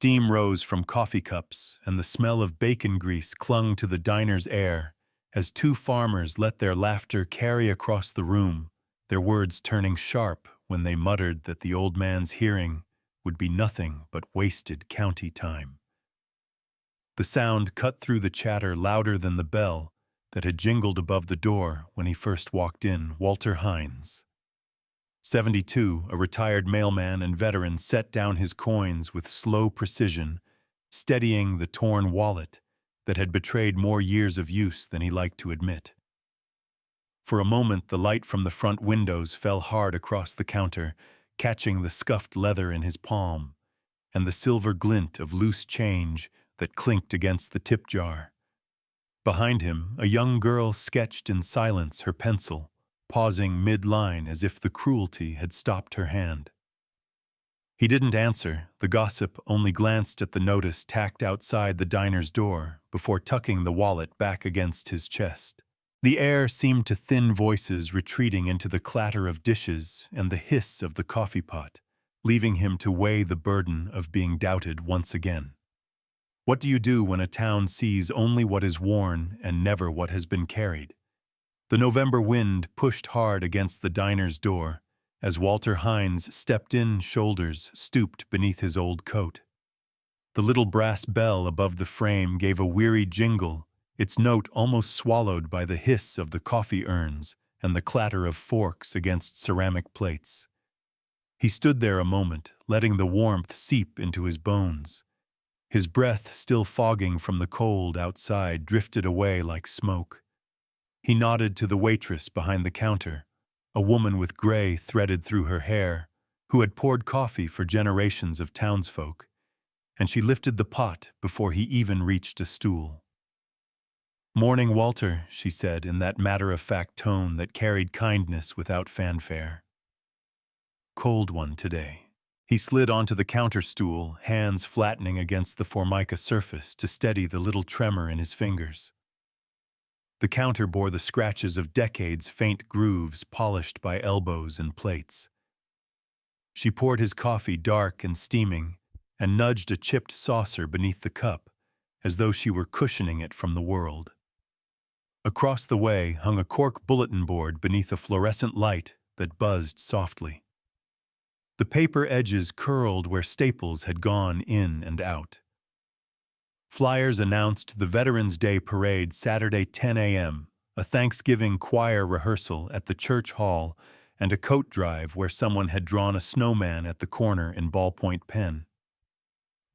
Steam rose from coffee cups, and the smell of bacon grease clung to the diner's air as two farmers let their laughter carry across the room, their words turning sharp when they muttered that the old man's hearing would be nothing but wasted county time. The sound cut through the chatter louder than the bell that had jingled above the door when he first walked in. Walter Hines, 72, a retired mailman and veteran, set down his coins with slow precision, steadying the torn wallet that had betrayed more years of use than he liked to admit. For a moment, the light from the front windows fell hard across the counter, catching the scuffed leather in his palm and the silver glint of loose change that clinked against the tip jar. Behind him, a young girl sketched in silence her pencil, pausing mid-line as if the cruelty had stopped her hand. He didn't answer. The gossip only glanced at the notice tacked outside the diner's door before tucking the wallet back against his chest. The air seemed to thin voices retreating into the clatter of dishes and the hiss of the coffee pot, leaving him to weigh the burden of being doubted once again. What do you do when a town sees only what is worn and never what has been carried? The November wind pushed hard against the diner's door as Walter Hines stepped in, shoulders stooped beneath his old coat. The little brass bell above the frame gave a weary jingle, its note almost swallowed by the hiss of the coffee urns and the clatter of forks against ceramic plates. He stood there a moment, letting the warmth seep into his bones. His breath, still fogging from the cold outside, drifted away like smoke. He nodded to the waitress behind the counter, a woman with gray threaded through her hair, who had poured coffee for generations of townsfolk, and she lifted the pot before he even reached a stool. "Morning, Walter," she said in that matter-of-fact tone that carried kindness without fanfare. "Cold one today." He slid onto the counter stool, hands flattening against the formica surface to steady the little tremor in his fingers. The counter bore the scratches of decades' faint grooves polished by elbows and plates. She poured his coffee dark and steaming and nudged a chipped saucer beneath the cup as though she were cushioning it from the world. Across the way hung a cork bulletin board beneath a fluorescent light that buzzed softly. The paper edges curled where staples had gone in and out. Flyers announced the Veterans Day Parade Saturday 10 a.m., a Thanksgiving choir rehearsal at the church hall, and a coat drive where someone had drawn a snowman at the corner in ballpoint pen.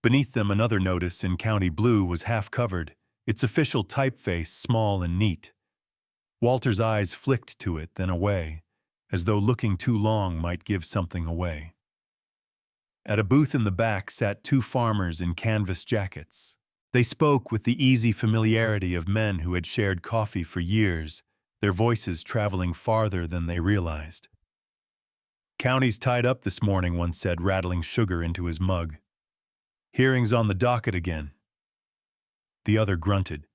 Beneath them, another notice in county blue was half covered, its official typeface small and neat. Walter's eyes flicked to it, then away, as though looking too long might give something away. At a booth in the back sat two farmers in canvas jackets. They spoke with the easy familiarity of men who had shared coffee for years, their voices traveling farther than they realized. "County's tied up this morning," one said, rattling sugar into his mug. "Hearings on the docket again." The other grunted.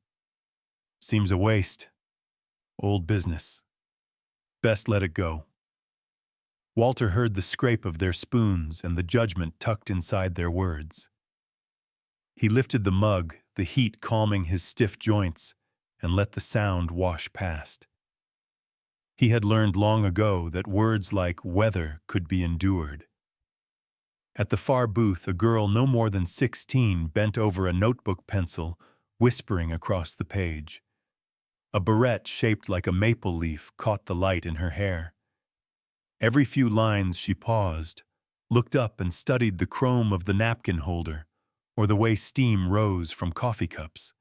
"Seems a waste. Old business. Best let it go." Walter heard the scrape of their spoons and the judgment tucked inside their words. He lifted the mug, the heat calming his stiff joints, and let the sound wash past. He had learned long ago that words like weather could be endured. At the far booth, a girl no more than 16 bent over a notebook pencil, whispering across the page. A barrette shaped like a maple leaf caught the light in her hair. Every few lines she paused, looked up and studied the chrome of the napkin holder, or the way steam rose from coffee cups.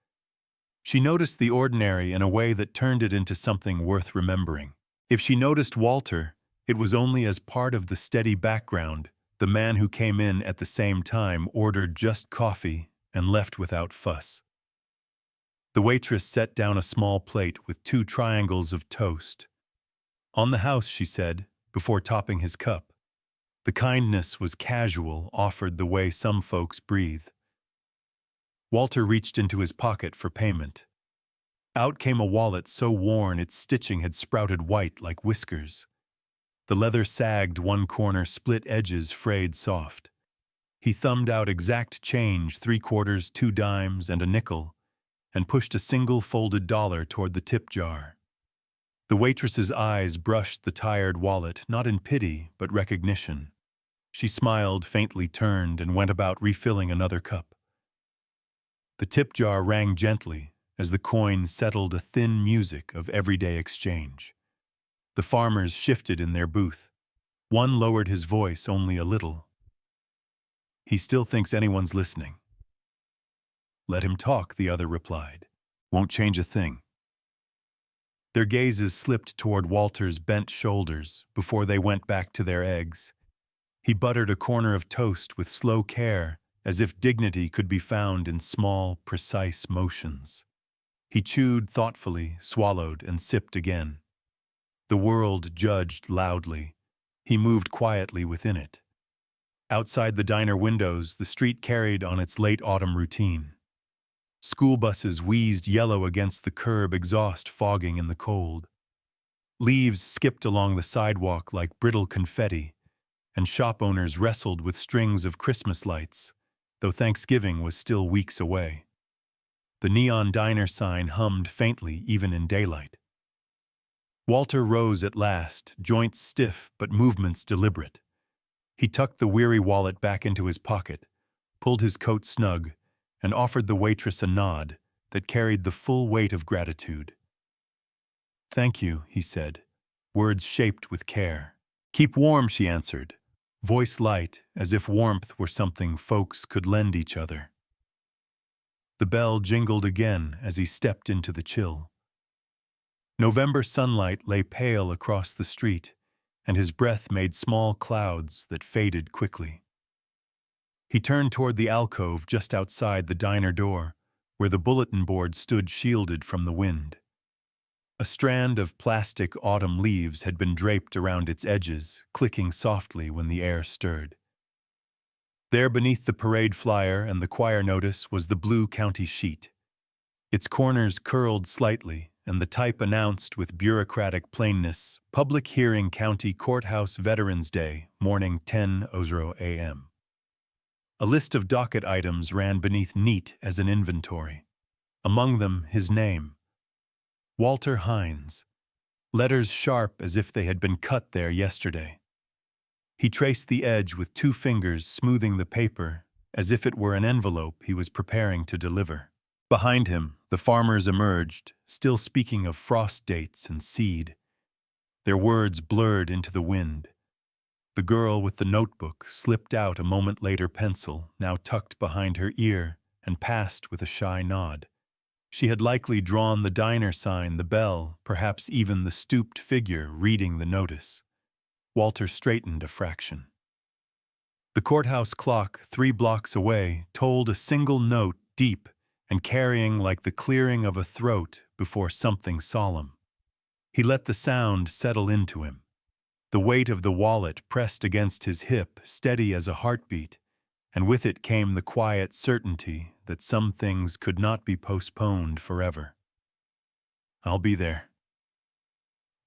She noticed the ordinary in a way that turned it into something worth remembering. If she noticed Walter, it was only as part of the steady background. The man who came in at the same time ordered just coffee and left without fuss. The waitress set down a small plate with 2 triangles of toast. "On the house," she said, before topping his cup. The kindness was casual, offered the way some folks breathe. Walter reached into his pocket for payment. Out came a wallet so worn its stitching had sprouted white like whiskers. The leather sagged one corner, split edges frayed soft. He thumbed out exact change, 3/4, 2 dimes, and a nickel, and pushed a single folded dollar toward the tip jar. The waitress's eyes brushed the tired wallet, not in pity, but recognition. She smiled, faintly turned, and went about refilling another cup. The tip jar rang gently as the coin settled a thin music of everyday exchange. The farmers shifted in their booth. One lowered his voice only a little. "He still thinks anyone's listening." "Let him talk," the other replied. "Won't change a thing." Their gazes slipped toward Walter's bent shoulders before they went back to their eggs. He buttered a corner of toast with slow care, as if dignity could be found in small, precise motions. He chewed thoughtfully, swallowed, and sipped again. The world judged loudly. He moved quietly within it. Outside the diner windows, the street carried on its late autumn routine. School buses wheezed yellow against the curb, exhaust fogging in the cold. Leaves skipped along the sidewalk like brittle confetti, and shop owners wrestled with strings of Christmas lights, though Thanksgiving was still weeks away. The neon diner sign hummed faintly even in daylight. Walter rose at last, joints stiff but movements deliberate. He tucked the weary wallet back into his pocket, pulled his coat snug, and offered the waitress a nod that carried the full weight of gratitude. "Thank you," he said, words shaped with care. "Keep warm," she answered, voice light as if warmth were something folks could lend each other. The bell jingled again as he stepped into the chill. November sunlight lay pale across the street, and his breath made small clouds that faded quickly. He turned toward the alcove just outside the diner door, where the bulletin board stood shielded from the wind. A strand of plastic autumn leaves had been draped around its edges, clicking softly when the air stirred. There beneath the parade flyer and the choir notice was the blue county sheet. Its corners curled slightly, and the type announced with bureaucratic plainness, "Public Hearing County Courthouse Veterans Day, morning 10:00 a.m." A list of docket items ran beneath neat as an inventory. Among them, his name, Walter Hines, letters sharp as if they had been cut there yesterday. He traced the edge with 2 fingers, smoothing the paper as if it were an envelope he was preparing to deliver. Behind him, the farmers emerged, still speaking of frost dates and seed. Their words blurred into the wind. The girl with the notebook slipped out a moment later, pencil now tucked behind her ear, and passed with a shy nod. She had likely drawn the diner sign, the bell, perhaps even the stooped figure reading the notice. Walter straightened a fraction. The courthouse clock, 3 blocks away, tolled a single note, deep and carrying like the clearing of a throat before something solemn. He let the sound settle into him. The weight of the wallet pressed against his hip, steady as a heartbeat, and with it came the quiet certainty that some things could not be postponed forever. "I'll be there."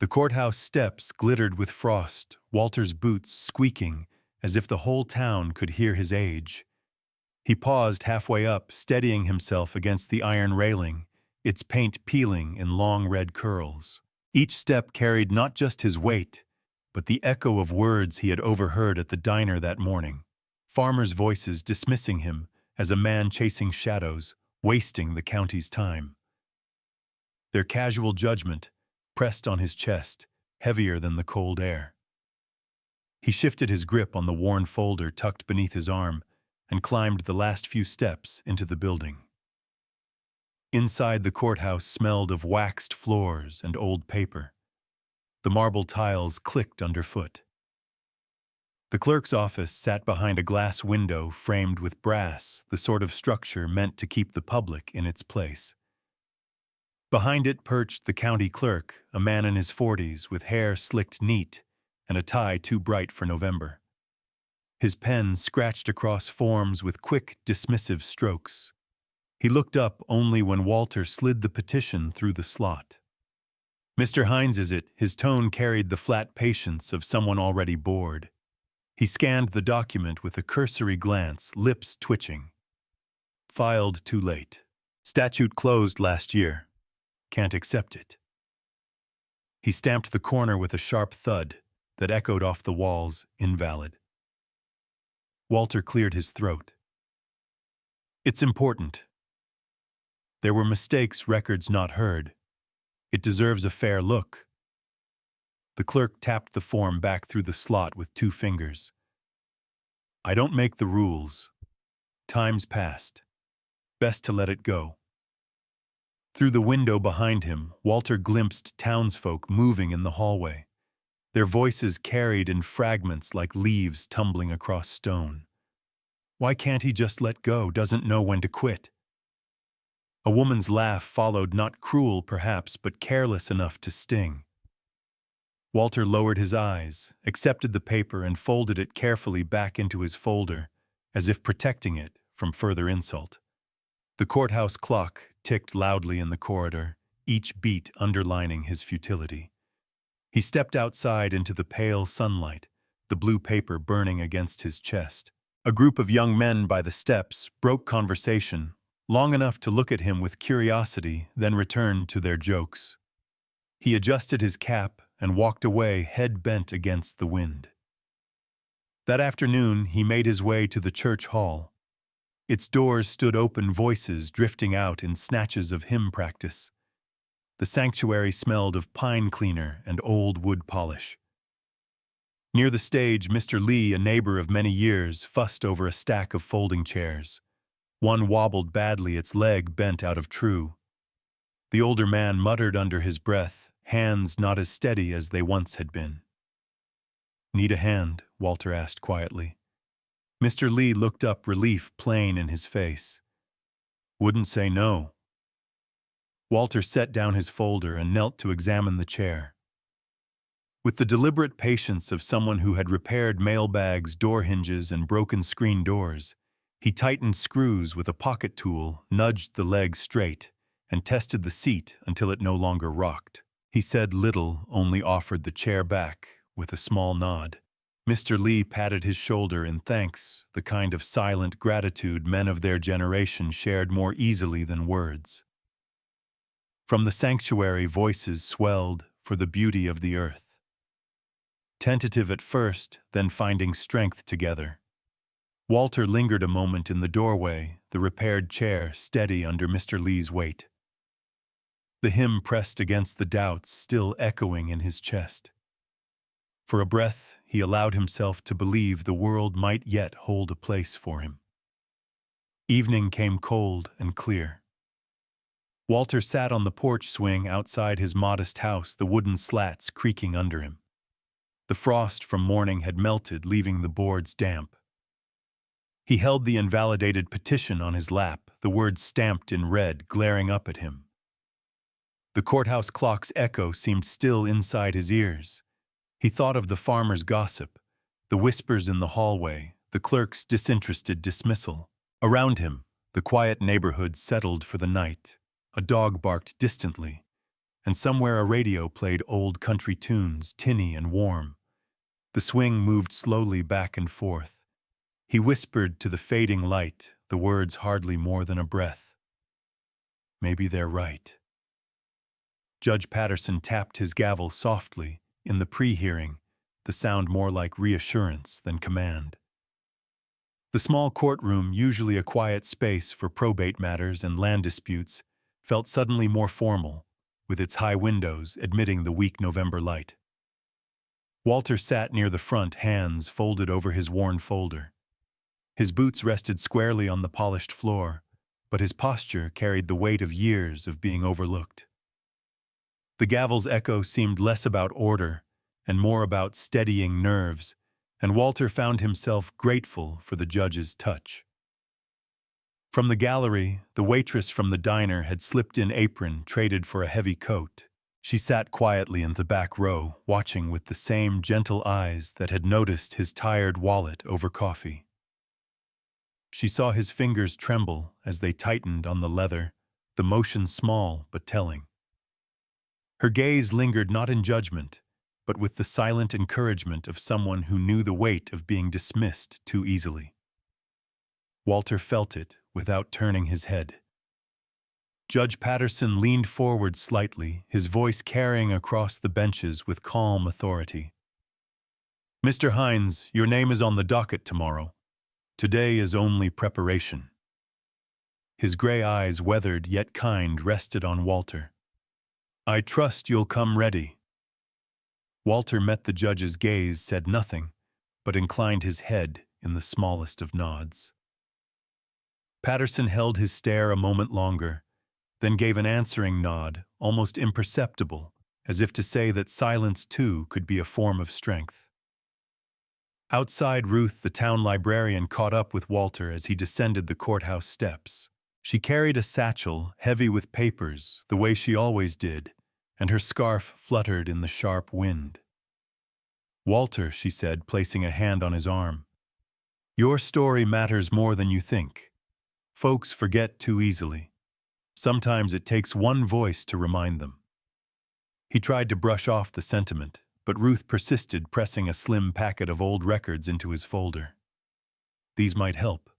The courthouse steps glittered with frost, Walter's boots squeaking as if the whole town could hear his age. He paused halfway up, steadying himself against the iron railing, its paint peeling in long red curls. Each step carried not just his weight, but the echo of words he had overheard at the diner that morning. Farmers' voices dismissing him as a man chasing shadows, wasting the county's time. Their casual judgment pressed on his chest, heavier than the cold air. He shifted his grip on the worn folder tucked beneath his arm and climbed the last few steps into the building. Inside, the courthouse smelled of waxed floors and old paper. The marble tiles clicked underfoot. The clerk's office sat behind a glass window framed with brass, the sort of structure meant to keep the public in its place. Behind it perched the county clerk, a man in his 40s with hair slicked neat and a tie too bright for November. His pen scratched across forms with quick, dismissive strokes. He looked up only when Walter slid the petition through the slot. "Mr. Hines, is it?" His tone carried the flat patience of someone already bored. He scanned the document with a cursory glance, lips twitching. Filed too late. Statute closed last year. Can't accept it. He stamped the corner with a sharp thud that echoed off the walls, invalid. Walter cleared his throat. It's important. There were mistakes, records not heard. It deserves a fair look. The clerk tapped the form back through the slot with 2 fingers. I don't make the rules. Time's passed. Best to let it go. Through the window behind him, Walter glimpsed townsfolk moving in the hallway, their voices carried in fragments like leaves tumbling across stone. Why can't he just let go? Doesn't know when to quit. A woman's laugh followed, not cruel perhaps, but careless enough to sting. Walter lowered his eyes, accepted the paper, and folded it carefully back into his folder, as if protecting it from further insult. The courthouse clock ticked loudly in the corridor, each beat underlining his futility. He stepped outside into the pale sunlight, the blue paper burning against his chest. A group of young men by the steps broke conversation, long enough to look at him with curiosity, then returned to their jokes. He adjusted his cap and walked away, head bent against the wind. That afternoon, he made his way to the church hall. Its doors stood open, voices drifting out in snatches of hymn practice. The sanctuary smelled of pine cleaner and old wood polish. Near the stage, Mr. Lee, a neighbor of many years, fussed over a stack of folding chairs. One wobbled badly, its leg bent out of true. The older man muttered under his breath, hands not as steady as they once had been. Need a hand? Walter asked quietly. Mr. Lee looked up, relief plain in his face. Wouldn't say no. Walter set down his folder and knelt to examine the chair. With the deliberate patience of someone who had repaired mailbags, door hinges, and broken screen doors, he tightened screws with a pocket tool, nudged the leg straight, and tested the seat until it no longer rocked. He said little, only offered the chair back with a small nod. Mr. Lee patted his shoulder in thanks, the kind of silent gratitude men of their generation shared more easily than words. From the sanctuary, voices swelled for the beauty of the earth. Tentative at first, then finding strength together. Walter lingered a moment in the doorway, the repaired chair steady under Mr. Lee's weight. The hymn pressed against the doubts, still echoing in his chest. For a breath, he allowed himself to believe the world might yet hold a place for him. Evening came cold and clear. Walter sat on the porch swing outside his modest house, the wooden slats creaking under him. The frost from morning had melted, leaving the boards damp. He held the invalidated petition on his lap, the words stamped in red glaring up at him. The courthouse clock's echo seemed still inside his ears. He thought of the farmer's gossip, the whispers in the hallway, the clerk's disinterested dismissal. Around him, the quiet neighborhood settled for the night. A dog barked distantly, and somewhere a radio played old country tunes, tinny and warm. The swing moved slowly back and forth. He whispered to the fading light, the words hardly more than a breath. Maybe they're right. Judge Patterson tapped his gavel softly. In the pre-hearing, the sound more like reassurance than command. The small courtroom, usually a quiet space for probate matters and land disputes, felt suddenly more formal, with its high windows admitting the weak November light. Walter sat near the front, hands folded over his worn folder. His boots rested squarely on the polished floor, but his posture carried the weight of years of being overlooked. The gavel's echo seemed less about order and more about steadying nerves, and Walter found himself grateful for the judge's touch. From the gallery, the waitress from the diner had slipped in apron traded for a heavy coat. She sat quietly in the back row, watching with the same gentle eyes that had noticed his tired wallet over coffee. She saw his fingers tremble as they tightened on the leather, the motion small but telling. Her gaze lingered not in judgment, but with the silent encouragement of someone who knew the weight of being dismissed too easily. Walter felt it without turning his head. Judge Patterson leaned forward slightly, his voice carrying across the benches with calm authority. "Mr. Hines, your name is on the docket tomorrow. Today is only preparation." His gray eyes, weathered yet kind, rested on Walter. "I trust you'll come ready." Walter met the judge's gaze, said nothing, but inclined his head in the smallest of nods. Patterson held his stare a moment longer, then gave an answering nod, almost imperceptible, as if to say that silence too could be a form of strength. Outside, Ruth, the town librarian, caught up with Walter as he descended the courthouse steps. She carried a satchel, heavy with papers, the way she always did, and her scarf fluttered in the sharp wind. "Walter," she said, placing a hand on his arm, "your story matters more than you think. Folks forget too easily. Sometimes it takes one voice to remind them." He tried to brush off the sentiment, but Ruth persisted, pressing a slim packet of old records into his folder. "These might help.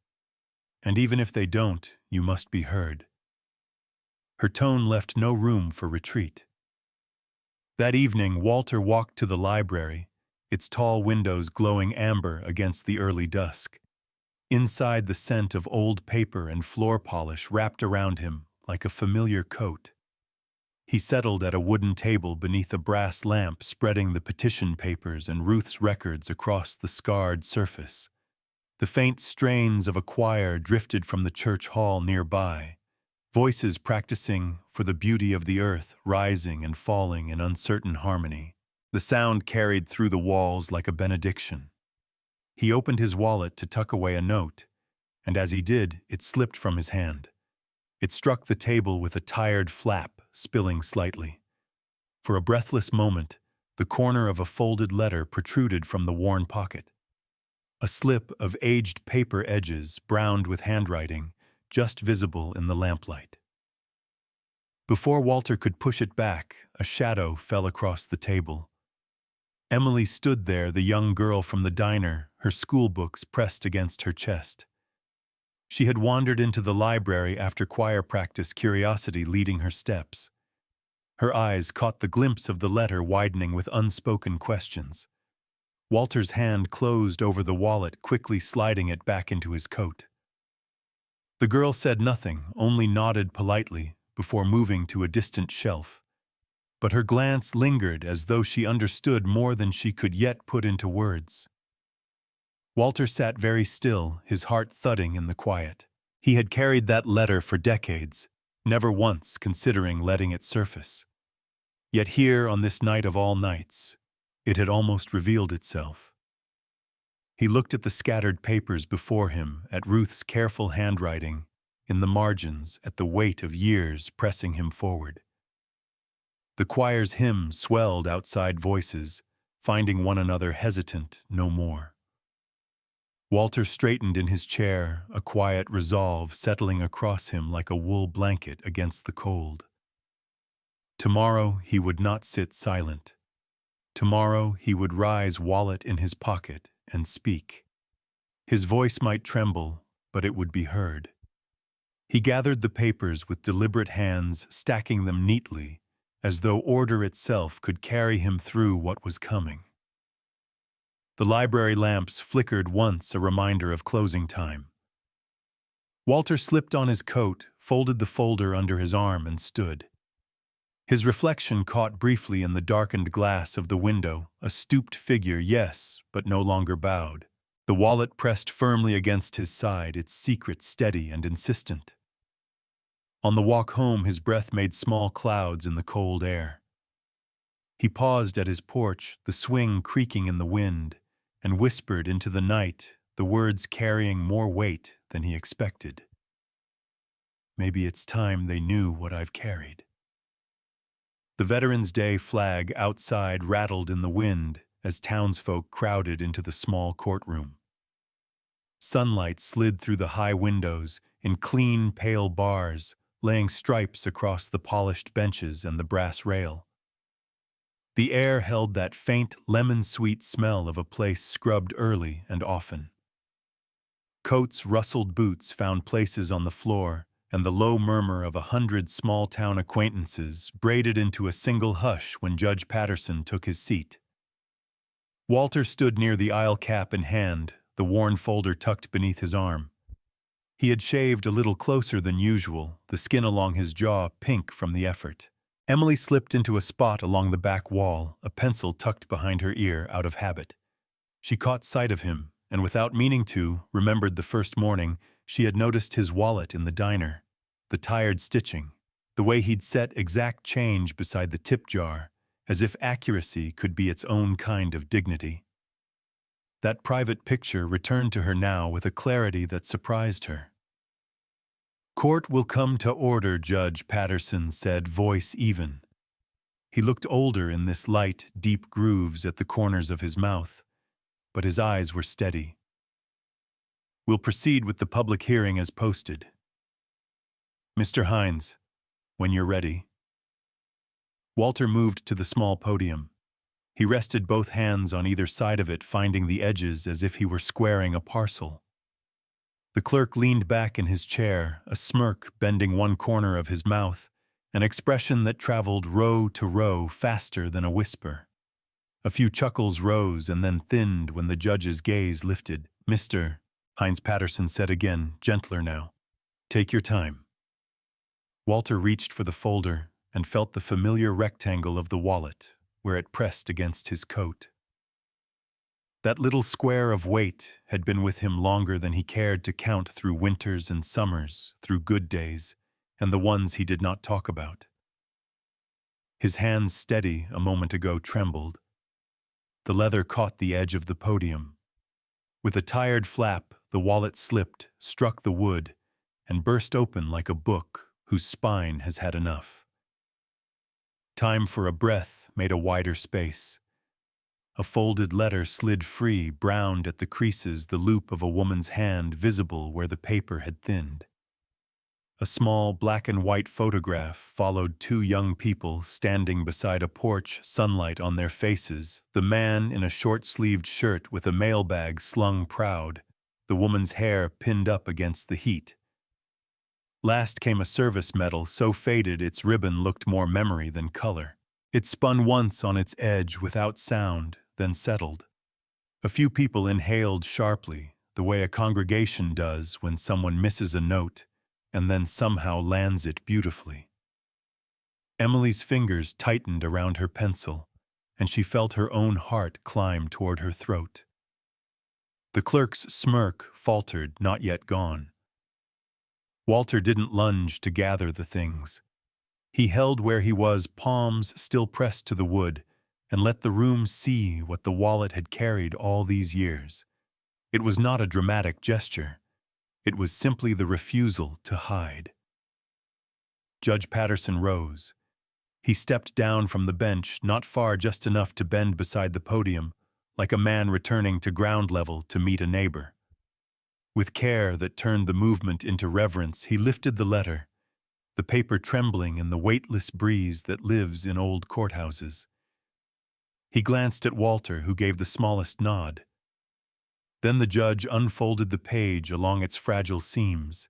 And even if they don't, you must be heard." Her tone left no room for retreat. That evening, Walter walked to the library, its tall windows glowing amber against the early dusk. Inside, the scent of old paper and floor polish wrapped around him like a familiar coat. He settled at a wooden table beneath a brass lamp, spreading the petition papers and Ruth's records across the scarred surface. The faint strains of a choir drifted from the church hall nearby, voices practicing for the beauty of the earth, rising and falling in uncertain harmony. The sound carried through the walls like a benediction. He opened his wallet to tuck away a note, and as he did, it slipped from his hand. It struck the table with a tired flap, spilling slightly. For a breathless moment, the corner of a folded letter protruded from the worn pocket. A slip of aged paper edges, browned with handwriting, just visible in the lamplight. Before Walter could push it back, a shadow fell across the table. Emily stood there, the young girl from the diner, her school books pressed against her chest. She had wandered into the library after choir practice, curiosity leading her steps. Her eyes caught the glimpse of the letter widening with unspoken questions. Walter's hand closed over the wallet, quickly sliding it back into his coat. The girl said nothing, only nodded politely before moving to a distant shelf. But her glance lingered as though she understood more than she could yet put into words. Walter sat very still, his heart thudding in the quiet. He had carried that letter for decades, never once considering letting it surface. Yet here, on this night of all nights, it had almost revealed itself. He looked at the scattered papers before him, at Ruth's careful handwriting, in the margins, at the weight of years pressing him forward. The choir's hymn swelled outside voices, finding one another hesitant no more. Walter straightened in his chair, a quiet resolve settling across him like a wool blanket against the cold. Tomorrow he would not sit silent. Tomorrow he would rise, wallet in his pocket, and speak. His voice might tremble, but it would be heard. He gathered the papers with deliberate hands, stacking them neatly, as though order itself could carry him through what was coming. The library lamps flickered once, a reminder of closing time. Walter slipped on his coat, folded the folder under his arm, and stood. His reflection caught briefly in the darkened glass of the window, a stooped figure, yes, but no longer bowed. The wallet pressed firmly against his side, its secret steady and insistent. On the walk home, his breath made small clouds in the cold air. He paused at his porch, the swing creaking in the wind, and whispered into the night, the words carrying more weight than he expected. "Maybe it's time they knew what I've carried." The Veterans Day flag outside rattled in the wind as townsfolk crowded into the small courtroom. Sunlight slid through the high windows in clean, pale bars, laying stripes across the polished benches and the brass rail. The air held that faint, lemon-sweet smell of a place scrubbed early and often. Coats, rustled boots found places on the floor, and the low murmur of 100 small-town acquaintances braided into a single hush when Judge Patterson took his seat. Walter stood near the aisle, cap in hand, the worn folder tucked beneath his arm. He had shaved a little closer than usual, the skin along his jaw pink from the effort. Emily slipped into a spot along the back wall, a pencil tucked behind her ear out of habit. She caught sight of him, and without meaning to, remembered the first morning she had noticed his wallet in the diner, the tired stitching, the way he'd set exact change beside the tip jar, as if accuracy could be its own kind of dignity. That private picture returned to her now with a clarity that surprised her. "Court will come to order," Judge Patterson said, voice even. He looked older in this light, deep grooves at the corners of his mouth, but his eyes were steady. "We'll proceed with the public hearing as posted. Mr. Hines, when you're ready." Walter moved to the small podium. He rested both hands on either side of it, finding the edges as if he were squaring a parcel. The clerk leaned back in his chair, a smirk bending one corner of his mouth, an expression that traveled row to row faster than a whisper. A few chuckles rose and then thinned when the judge's gaze lifted. "Mr. Hines," Patterson said again, gentler now. "Take your time." Walter reached for the folder and felt the familiar rectangle of the wallet where it pressed against his coat. That little square of weight had been with him longer than he cared to count, through winters and summers, through good days, and the ones he did not talk about. His hands, steady a moment ago, trembled. The leather caught the edge of the podium. With a tired flap, the wallet slipped, struck the wood, and burst open like a book whose spine has had enough. Time for a breath made a wider space. A folded letter slid free, browned at the creases, the loop of a woman's hand visible where the paper had thinned. A small black and white photograph followed two young people standing beside a porch, sunlight on their faces, the man in a short-sleeved shirt with a mailbag slung proud, the woman's hair pinned up against the heat. Last came a service medal so faded its ribbon looked more memory than color. It spun once on its edge without sound, then settled. A few people inhaled sharply, the way a congregation does when someone misses a note and then somehow lands it beautifully. Emily's fingers tightened around her pencil, and she felt her own heart climb toward her throat. The clerk's smirk faltered, not yet gone. Walter didn't lunge to gather the things. He held where he was, palms still pressed to the wood, and let the room see what the wallet had carried all these years. It was not a dramatic gesture. It was simply the refusal to hide. Judge Patterson rose. He stepped down from the bench, not far, just enough to bend beside the podium, like a man returning to ground level to meet a neighbor. With care that turned the movement into reverence, he lifted the letter, the paper trembling in the weightless breeze that lives in old courthouses. He glanced at Walter, who gave the smallest nod. Then the judge unfolded the page along its fragile seams.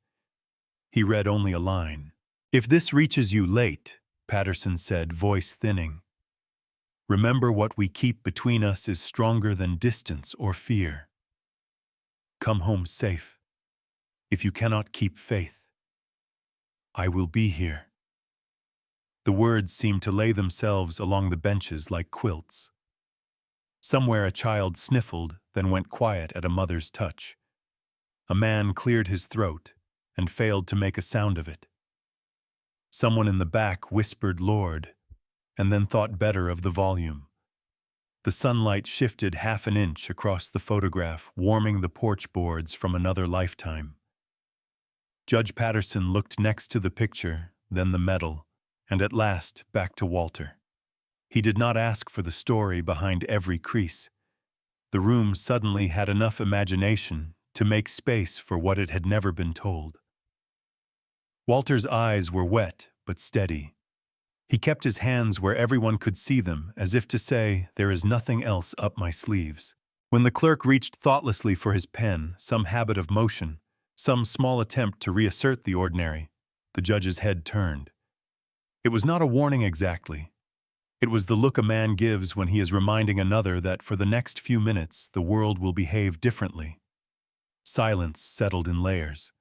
He read only a line. "If this reaches you late," Patterson said, voice thinning, "remember what we keep between us is stronger than distance or fear. Come home safe. If you cannot keep faith, I will be here." The words seemed to lay themselves along the benches like quilts. Somewhere a child sniffled, then went quiet at a mother's touch. A man cleared his throat and failed to make a sound of it. Someone in the back whispered "Lord," and then thought better of the volume. The sunlight shifted half an inch across the photograph, warming the porch boards from another lifetime. Judge Patterson looked next to the picture, then the medal, and at last back to Walter. He did not ask for the story behind every crease. The room suddenly had enough imagination to make space for what it had never been told. Walter's eyes were wet but steady. He kept his hands where everyone could see them, as if to say, "There is nothing else up my sleeves." When the clerk reached thoughtlessly for his pen, some habit of motion, some small attempt to reassert the ordinary, the judge's head turned. It was not a warning exactly. It was the look a man gives when he is reminding another that for the next few minutes the world will behave differently. Silence settled in layers.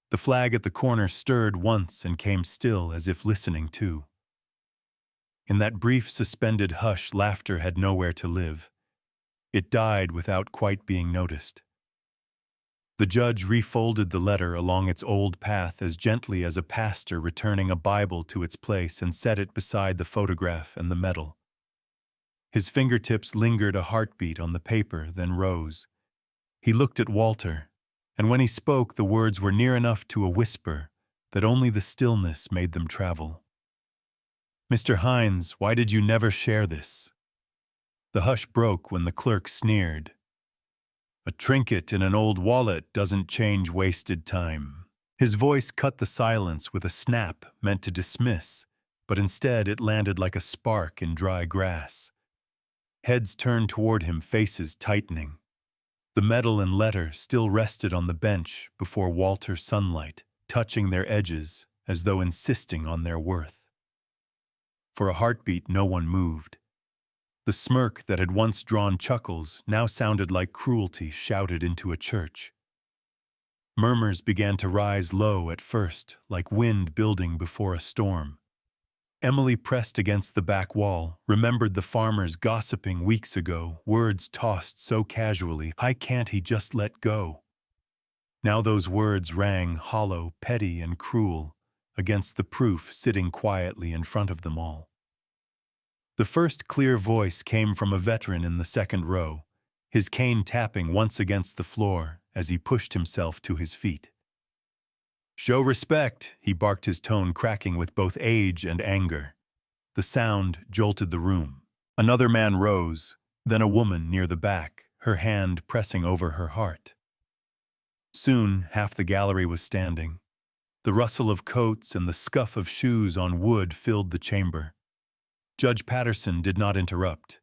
The flag at the corner stirred once and came still as if listening too. In that brief suspended hush, laughter had nowhere to live. It died without quite being noticed. The judge refolded the letter along its old path as gently as a pastor returning a Bible to its place and set it beside the photograph and the medal. His fingertips lingered a heartbeat on the paper, then rose. He looked at Walter, and when he spoke, the words were near enough to a whisper that only the stillness made them travel. "Mr. Hines, why did you never share this?" The hush broke when the clerk sneered. "A trinket in an old wallet doesn't change wasted time." His voice cut the silence with a snap meant to dismiss, but instead it landed like a spark in dry grass. Heads turned toward him, faces tightening. The medal and letter still rested on the bench before Walter's sunlight, touching their edges as though insisting on their worth. For a heartbeat, no one moved. The smirk that had once drawn chuckles now sounded like cruelty shouted into a church. Murmurs began to rise low at first, like wind building before a storm. Emily pressed against the back wall, remembered the farmers gossiping weeks ago, words tossed so casually, "Why can't he just let go?" Now those words rang hollow, petty, and cruel against the proof sitting quietly in front of them all. The first clear voice came from a veteran in the second row, his cane tapping once against the floor as he pushed himself to his feet. "Show respect," he barked, his tone cracking with both age and anger. The sound jolted the room. Another man rose, then a woman near the back, her hand pressing over her heart. Soon, half the gallery was standing. The rustle of coats and the scuff of shoes on wood filled the chamber. Judge Patterson did not interrupt.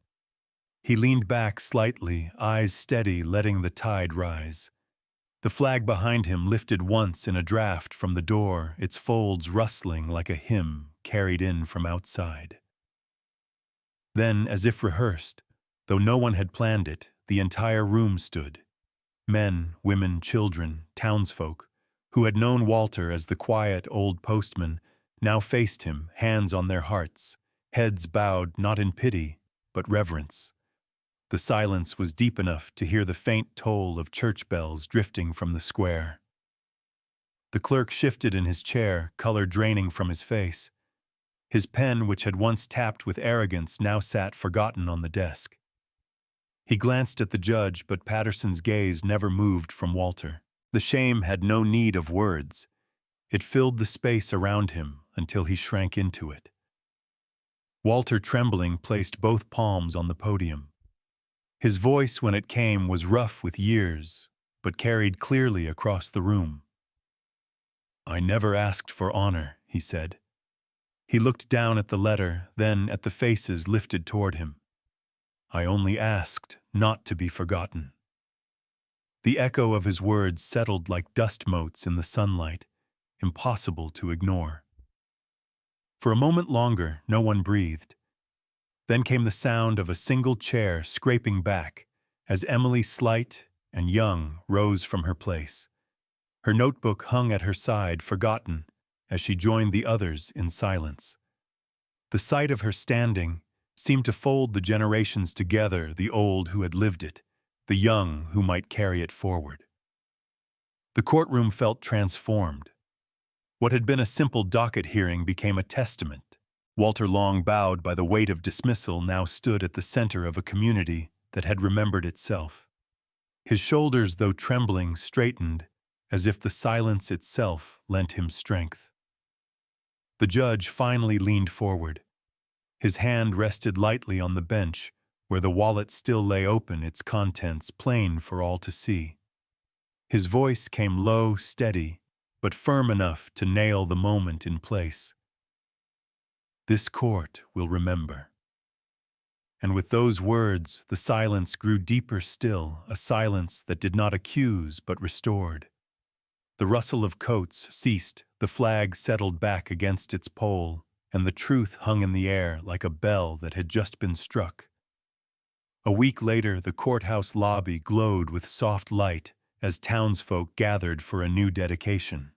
He leaned back slightly, eyes steady, letting the tide rise. The flag behind him lifted once in a draft from the door, its folds rustling like a hymn carried in from outside. Then, as if rehearsed, though no one had planned it, the entire room stood. Men, women, children, townsfolk, who had known Walter as the quiet old postman, now faced him, hands on their hearts, heads bowed not in pity, but reverence. The silence was deep enough to hear the faint toll of church bells drifting from the square. The clerk shifted in his chair, color draining from his face. His pen, which had once tapped with arrogance, now sat forgotten on the desk. He glanced at the judge, but Patterson's gaze never moved from Walter. The shame had no need of words. It filled the space around him until he shrank into it. Walter, trembling, placed both palms on the podium. His voice, when it came, was rough with years, but carried clearly across the room. "I never asked for honor," he said. He looked down at the letter, then at the faces lifted toward him. "I only asked not to be forgotten." The echo of his words settled like dust motes in the sunlight, impossible to ignore. For a moment longer, no one breathed. Then came the sound of a single chair scraping back as Emily, slight and young, rose from her place. Her notebook hung at her side, forgotten, as she joined the others in silence. The sight of her standing seemed to fold the generations together, the old who had lived it, the young who might carry it forward. The courtroom felt transformed. What had been a simple docket hearing became a testament. Walter Long, bowed by the weight of dismissal, now stood at the center of a community that had remembered itself. His shoulders, though trembling, straightened, as if the silence itself lent him strength. The judge finally leaned forward. His hand rested lightly on the bench, where the wallet still lay open, its contents plain for all to see. His voice came low, steady, but firm enough to nail the moment in place. This court will remember. And with those words, the silence grew deeper still, a silence that did not accuse but restored. The rustle of coats ceased, the flag settled back against its pole, and the truth hung in the air like a bell that had just been struck. A week later, the courthouse lobby glowed with soft light as townsfolk gathered for a new dedication.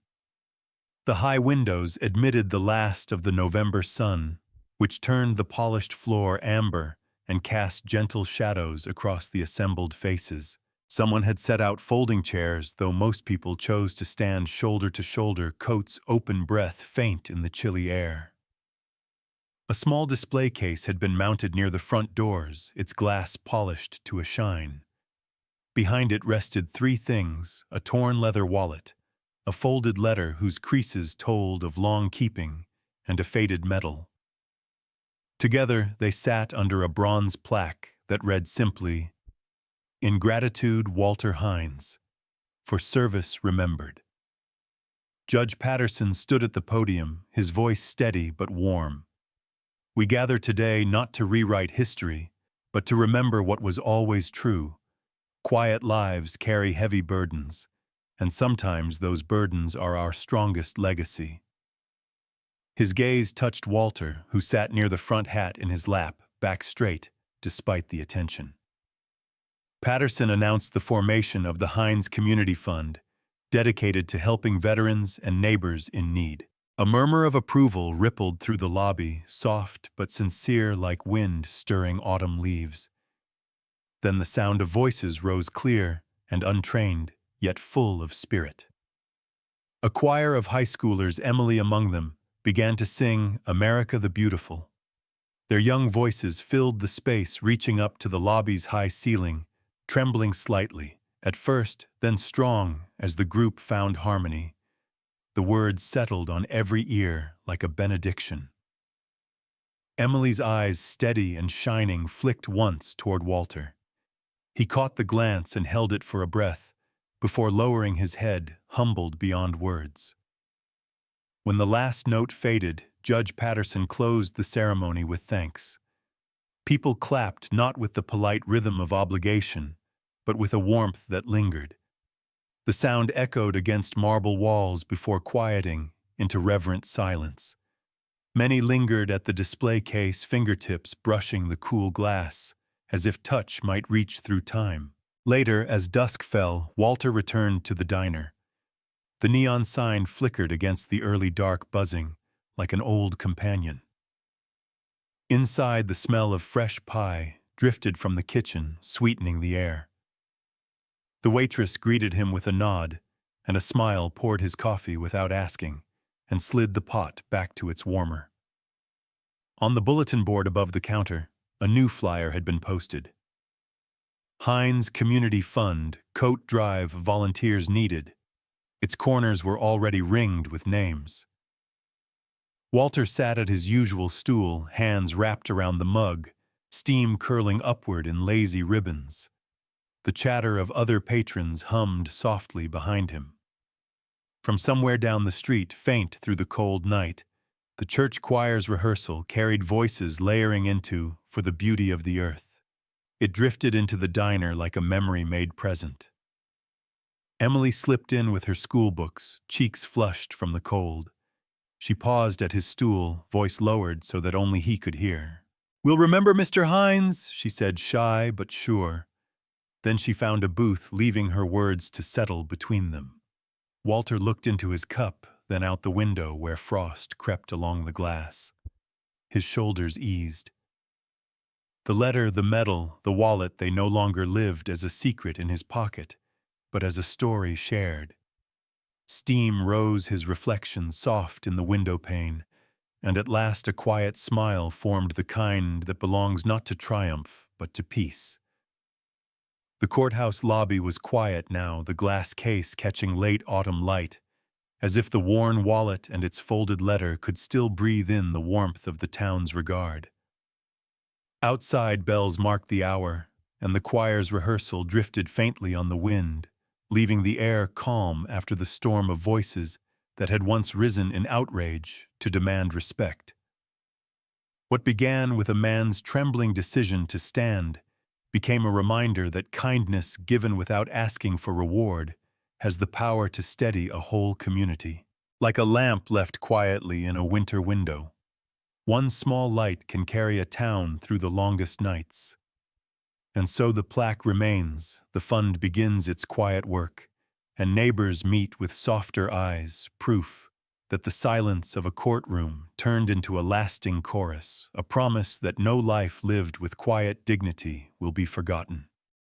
The high windows admitted the last of the November sun, which turned the polished floor amber and cast gentle shadows across the assembled faces. Someone had set out folding chairs, though most people chose to stand shoulder to shoulder, coats open breath faint in the chilly air. A small display case had been mounted near the front doors, its glass polished to a shine. Behind it rested three things: a torn leather wallet, a folded letter whose creases told of long keeping, and a faded medal. Together they sat under a bronze plaque that read simply, "In gratitude, Walter Hines, for service remembered." Judge Patterson stood at the podium, his voice steady but warm. "We gather today not to rewrite history, but to remember what was always true. Quiet lives carry heavy burdens, and sometimes those burdens are our strongest legacy." His gaze touched Walter, who sat near the front, hat in his lap, back straight, despite the attention. Patterson announced the formation of the Hines Community Fund, dedicated to helping veterans and neighbors in need. A murmur of approval rippled through the lobby, soft but sincere like wind stirring autumn leaves. Then the sound of voices rose clear and untrained, yet full of spirit. A choir of high schoolers, Emily among them, began to sing "America the Beautiful." Their young voices filled the space, reaching up to the lobby's high ceiling, trembling slightly, at first, then strong as the group found harmony. The words settled on every ear like a benediction. Emily's eyes, steady and shining, flicked once toward Walter. He caught the glance and held it for a breath, before lowering his head, humbled beyond words. When the last note faded, Judge Patterson closed the ceremony with thanks. People clapped not with the polite rhythm of obligation, but with a warmth that lingered. The sound echoed against marble walls before quieting into reverent silence. Many lingered at the display case, fingertips brushing the cool glass, as if touch might reach through time. Later, as dusk fell, Walter returned to the diner. The neon sign flickered against the early dark, buzzing like an old companion. Inside, the smell of fresh pie drifted from the kitchen, sweetening the air. The waitress greeted him with a nod, and a smile poured his coffee without asking, and slid the pot back to its warmer. On the bulletin board above the counter, a new flyer had been posted. Hines Community Fund, Coat Drive, volunteers needed. Its corners were already ringed with names. Walter sat at his usual stool, hands wrapped around the mug, steam curling upward in lazy ribbons. The chatter of other patrons hummed softly behind him. From somewhere down the street, faint through the cold night, the church choir's rehearsal carried voices layering into "For the Beauty of the Earth." It drifted into the diner like a memory made present. Emily slipped in with her school books, cheeks flushed from the cold. She paused at his stool, voice lowered so that only he could hear. "We'll remember Mr. Hines," she said, shy but sure. Then she found a booth, leaving her words to settle between them. Walter looked into his cup, then out the window where frost crept along the glass. His shoulders eased. The letter, the medal, the wallet, they no longer lived as a secret in his pocket, but as a story shared. Steam rose his reflection soft in the window pane, and at last a quiet smile formed, the kind that belongs not to triumph, but to peace. The courthouse lobby was quiet now, the glass case catching late autumn light, as if the worn wallet and its folded letter could still breathe in the warmth of the town's regard. Outside, bells marked the hour, and the choir's rehearsal drifted faintly on the wind, leaving the air calm after the storm of voices that had once risen in outrage to demand respect. What began with a man's trembling decision to stand became a reminder that kindness given without asking for reward has the power to steady a whole community. Like a lamp left quietly in a winter window, one small light can carry a town through the longest nights. And so the plaque remains, the fund begins its quiet work, and neighbors meet with softer eyes, proof that the silence of a courtroom turned into a lasting chorus, a promise that no life lived with quiet dignity will be forgotten.